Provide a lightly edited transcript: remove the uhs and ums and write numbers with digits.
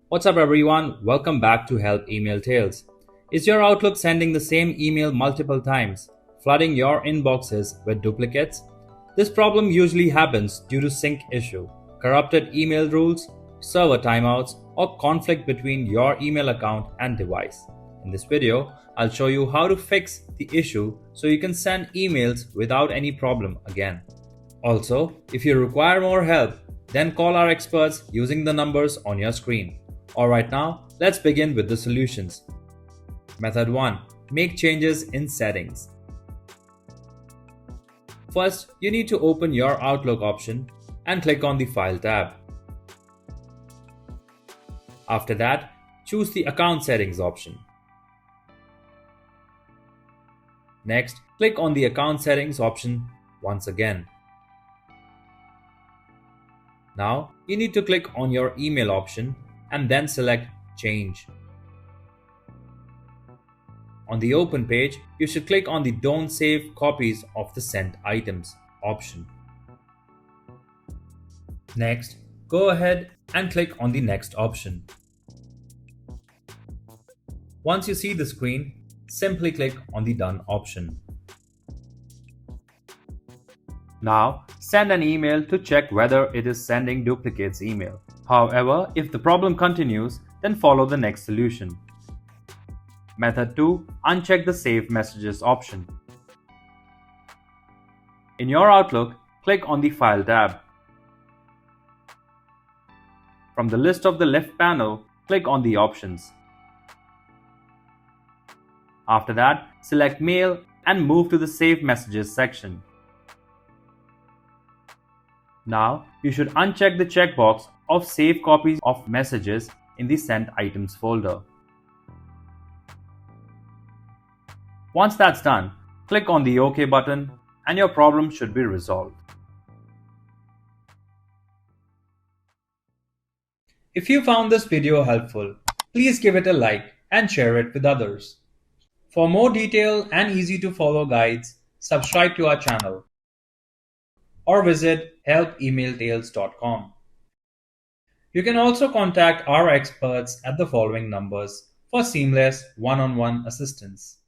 What's up, everyone? Welcome back to Help Email Tales. Is your Outlook sending the same email multiple times, flooding your inboxes with duplicates? This problem usually happens due to sync issue, corrupted email rules, server timeouts, or conflict between your email account and device. In this video, I'll show you how to fix the issue so you can send emails without any problem again. Also, if you require more help, then call our experts using the numbers on your screen. Alright, now let's begin with the solutions. Method 1. Make changes in settings. First, you need to open your Outlook option and click on the File tab. After that, choose the Account Settings option. Next, click on the Account Settings option once again. Now, you need to click on your email option and then select Change. On the Open page, you should click on the Don't Save Copies of the Sent Items option. Next, go ahead and click on the Next option. Once you see the screen, simply click on the Done option. Now, send an email to check whether it is sending duplicates email. However, if the problem continues, then follow the next solution. Method 2. Uncheck the Save Messages option. In your Outlook, click on the File tab. From the list of the left panel, click on the Options. After that, select Mail and move to the Save Messages section. Now, you should uncheck the checkbox of Save Copies of Messages in the Sent Items folder. Once that's done, click on the OK button and your problem should be resolved. If you found this video helpful, please give it a like and share it with others. For more detailed and easy to follow guides, subscribe to our channel or visit helpemailtales.com. You can also contact our experts at the following numbers for seamless one-on-one assistance.